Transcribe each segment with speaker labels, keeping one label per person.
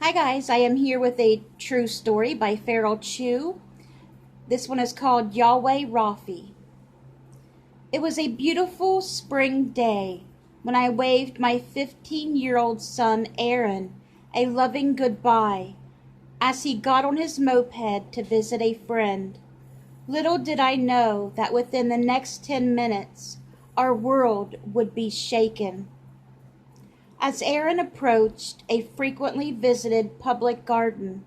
Speaker 1: Hi guys, I am here with a true story by Farrell Chew. This one is called Yahweh Rophe. It was a beautiful spring day when I waved my 15-year-old son Aaron a loving goodbye as he got on his moped to visit a friend. Little did I know that within the next 10 minutes our world would be shaken. As Aaron approached a frequently visited public garden,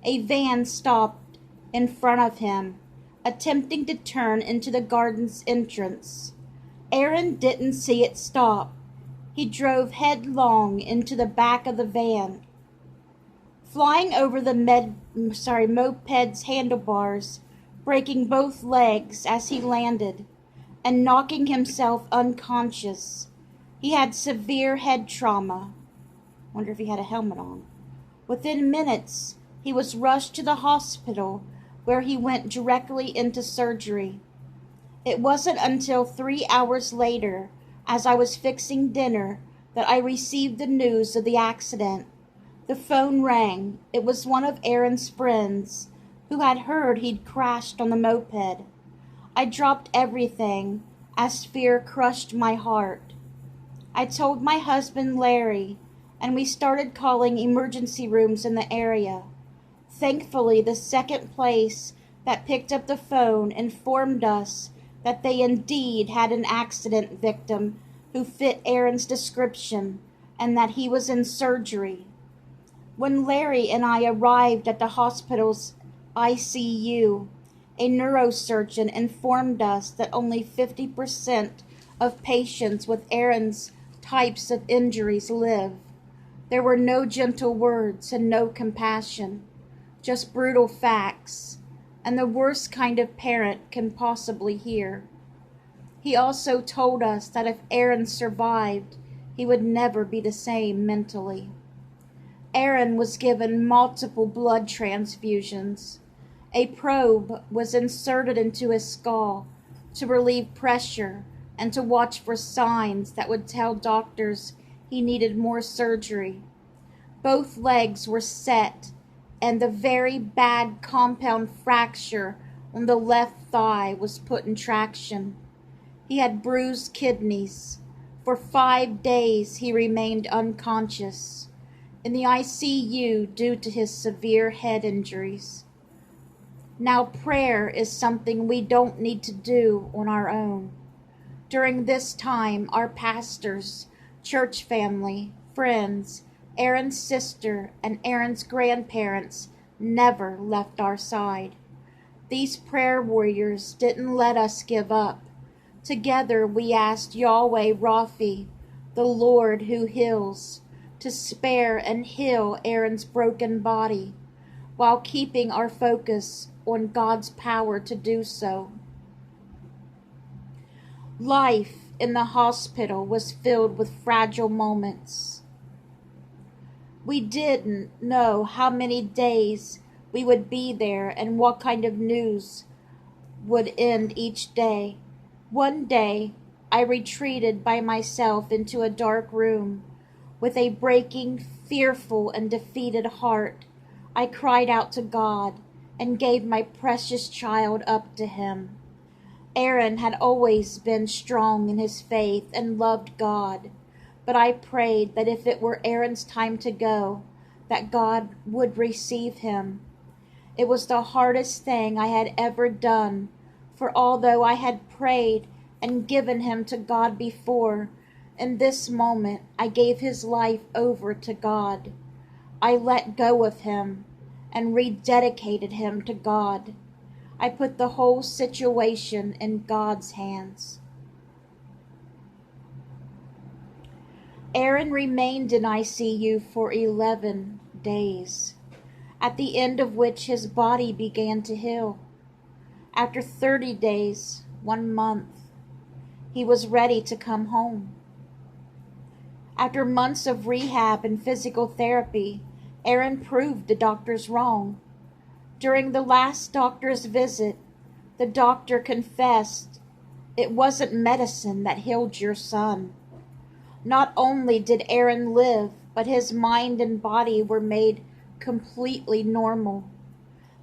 Speaker 1: a van stopped in front of him, attempting to turn into the garden's entrance. Aaron didn't see it stop. He drove headlong into the back of the van, flying over the moped's handlebars, breaking both legs as he landed, and knocking himself unconscious. He had severe head trauma. Wonder if he had a helmet on. Within minutes, he was rushed to the hospital where he went directly into surgery. It wasn't until 3 hours later, as I was fixing dinner, that I received the news of the accident. The phone rang. It was one of Aaron's friends who had heard he'd crashed on the moped. I dropped everything as fear crushed my heart. I told my husband Larry, and we started calling emergency rooms in the area. Thankfully, the second place that picked up the phone informed us that they indeed had an accident victim who fit Aaron's description and that he was in surgery. When Larry and I arrived at the hospital's ICU, a neurosurgeon informed us that only 50% of patients with Aaron's types of injuries live. There were no gentle words and no compassion, just brutal facts, and the worst kind of parent can possibly hear. He also told us that if Aaron survived, he would never be the same mentally. Aaron was given multiple blood transfusions. A probe was inserted into his skull to relieve pressure and to watch for signs that would tell doctors he needed more surgery. Both legs were set, and the very bad compound fracture on the left thigh was put in traction. He had bruised kidneys. For 5 days he remained unconscious in the ICU due to his severe head injuries. Now prayer is something we don't need to do on our own. During this time, our pastors, church family, friends, Aaron's sister, and Aaron's grandparents never left our side. These prayer warriors didn't let us give up. Together we asked Yahweh Rophe, the Lord who heals, to spare and heal Aaron's broken body, while keeping our focus on God's power to do so. Life in the hospital was filled with fragile moments. We didn't know how many days we would be there and what kind of news would end each day. One day, I retreated by myself into a dark room. With a breaking, fearful, and defeated heart, I cried out to God and gave my precious child up to Him. Aaron had always been strong in his faith and loved God, but I prayed that if it were Aaron's time to go, that God would receive him. It was the hardest thing I had ever done, for although I had prayed and given him to God before, in this moment I gave his life over to God. I let go of him and rededicated him to God. I put the whole situation in God's hands. Aaron remained in ICU for 11 days, at the end of which his body began to heal. After 30 days, 1 month, he was ready to come home. After months of rehab and physical therapy, Aaron proved the doctors wrong. During the last doctor's visit, the doctor confessed it wasn't medicine that healed your son. Not only did Aaron live, but his mind and body were made completely normal.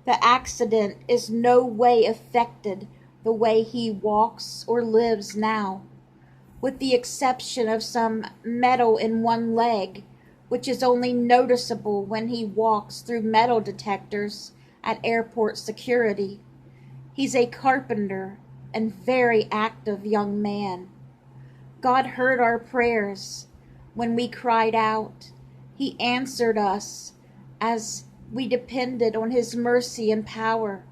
Speaker 1: The accident is no way affected the way he walks or lives now, with the exception of some metal in one leg, which is only noticeable when he walks through metal detectors at airport security. He's a carpenter and very active young man. God heard our prayers when we cried out. He answered us as we depended on his mercy and power.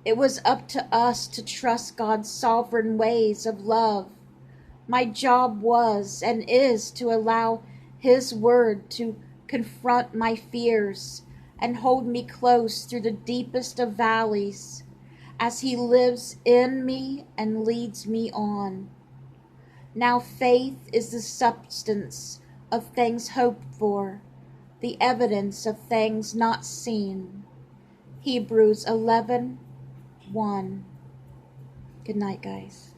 Speaker 1: It was up to us to trust God's sovereign ways of love. My job was and is to allow his word to confront my fears and hold me close through the deepest of valleys as he lives in me and leads me on. Now faith is the substance of things hoped for, the evidence of things not seen. Hebrews 11:1. Good night, guys.